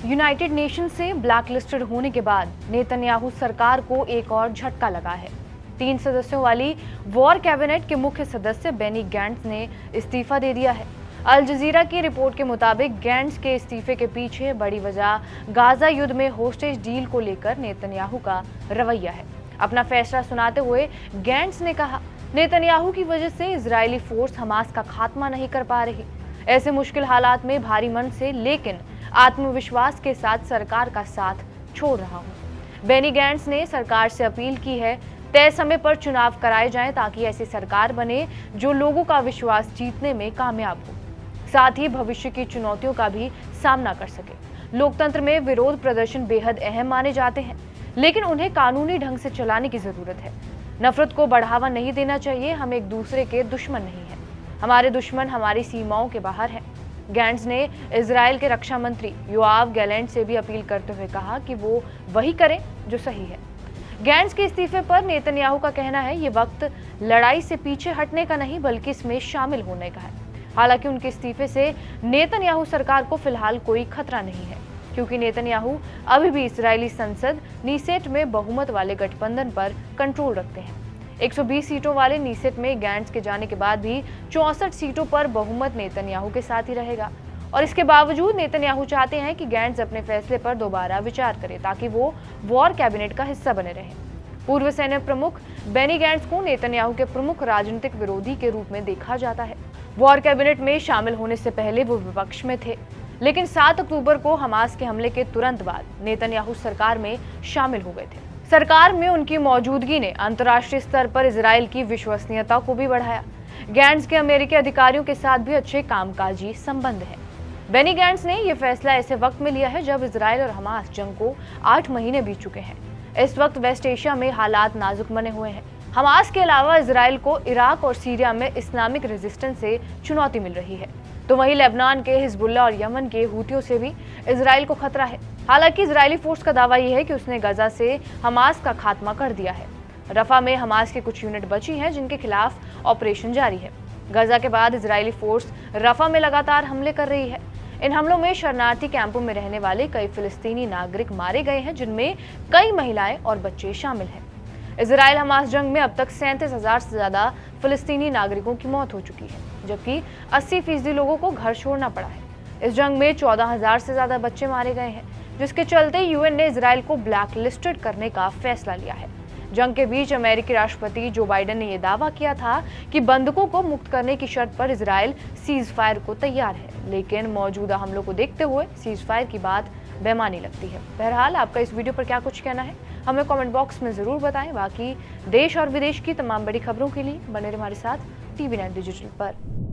United nation से blacklisted होने के बाद नेतन्याहू सरकार को एक और झटका लगा है। 3 सदस्यों वाली वॉर कैबिनेट के मुख्य सदस्य बेनी गैंट्स ने इस्तीफा दे दिया है। अल जजीरा की रिपोर्ट के मुताबिक गैंट्स के इस्तीफे के पीछे बड़ी वजह गाजा युद्ध में होस्टेज डील को लेकर नेतन्याहू का रवैया है। अपना फैसला सुनाते हुए गैंट्स ने कहा, नेतन्याहू की वजह से इजरायली फोर्स हमास का खात्मा नहीं कर पा रही। ऐसे मुश्किल हालात में भारी मन से लेकिन आत्मविश्वास के साथ सरकार का साथ छोड़ रहा हूं। बेनी गैंट्स ने सरकार से अपील की है, तय समय पर चुनाव कराए जाएं ताकि ऐसी सरकार बने जो लोगों का विश्वास जीतने में कामयाब हो, साथ ही भविष्य की चुनौतियों का भी सामना कर सके। लोकतंत्र में विरोध प्रदर्शन बेहद अहम माने जाते हैं, लेकिन उन्हें कानूनी ढंग से चलाने की जरूरत है। नफरत को बढ़ावा नहीं देना चाहिए। हम एक दूसरे के दुश्मन नहीं हैं। हमारे दुश्मन हमारी सीमाओं के बाहर हैं। गैंट्स ने इजराइल के रक्षा मंत्री योआव गैलेंट से भी अपील करते हुए कहा कि वो वही करें जो सही है। गैंट्स के इस्तीफे पर नेतन्याहू का कहना है, ये वक्त लड़ाई से पीछे हटने का नहीं बल्कि इसमें शामिल होने का है। हालांकि उनके इस्तीफे से नेतन्याहू सरकार को फिलहाल कोई खतरा नहीं है, क्योंकि नेतन्याहू अभी भी इजरायली संसद नीसेट में बहुमत वाले गठबंधन पर कंट्रोल रखते हैं। 120 सीटों वाले नीसेट में गैंट्स के जाने के बाद भी 64 सीटों पर बहुमत नेतन्याहू के साथ ही रहेगा। और इसके बावजूद नेतन्याहू चाहते हैं कि गैंट्स अपने फैसले पर दोबारा विचार करें ताकि वो वॉर कैबिनेट का हिस्सा बने रहें। पूर्व सैन्य प्रमुख बेनी गैंट्स को नेतन्याहू के प्रमुख राजनीतिक विरोधी के रूप में देखा जाता है। वॉर कैबिनेट में शामिल होने से पहले वो विपक्ष में थे, लेकिन 7 अक्टूबर को हमास के हमले के तुरंत बाद नेतन्याहू सरकार में शामिल हो गए थे। सरकार में उनकी मौजूदगी ने अंतर्राष्ट्रीय स्तर पर इजराइल की विश्वसनीयता को भी बढ़ाया। गैंट्स के अमेरिकी अधिकारियों के साथ भी अच्छे कामकाजी संबंध हैं। बेनी गैंट्स ने यह फैसला ऐसे वक्त में लिया है जब इजराइल और हमास जंग को 8 महीने बीत चुके हैं। इस वक्त वेस्ट एशिया में हालात नाजुक बने हुए हैं। हमास के अलावा इजराइल को इराक और सीरिया में इस्लामिक रेजिस्टेंस से चुनौती मिल रही है, तो वहीं लेबनान के हिजबुल्लाह और यमन के हूतियों से भी इजराइल को खतरा है। हालांकि इजरायली फोर्स का दावा यह है कि उसने गजा से हमास का खात्मा कर दिया है। रफा में हमास के कुछ यूनिट बची हैं जिनके खिलाफ ऑपरेशन जारी है। गजा के बाद इजरायली फोर्स रफा में लगातार हमले कर रही है। इन हमलों में शरणार्थी कैंपों में रहने वाले कई फिलिस्तीनी नागरिक मारे गए हैं, जिनमें कई महिलाएं और बच्चे शामिल हैं। इजराइल हमास जंग में अब तक 37,000 से ज्यादा फिलिस्तीनी नागरिकों की मौत हो चुकी है, जबकि 80% लोगों को घर छोड़ना पड़ा है। इस जंग में 14,000 से ज्यादा बच्चे मारे गए हैं, जिसके चलते यूएन ने इजराइल को ब्लैकलिस्टेड करने का फैसला लिया है। जंग के बीच अमेरिकी राष्ट्रपति जो बाइडेन ने यह दावा किया था कि बंधकों को मुक्त करने की शर्त पर इजराइल सीज फायर को तैयार है, लेकिन मौजूदा हमलों को देखते हुए सीज फायर की बात बेमानी लगती है। बहरहाल, आपका इस वीडियो पर क्या कुछ कहना है, हमें कमेंट बॉक्स में जरूर बताएं। बाकी देश और विदेश की तमाम बड़ी खबरों के लिए बने रहिए हमारे साथ TV9 डिजिटल पर।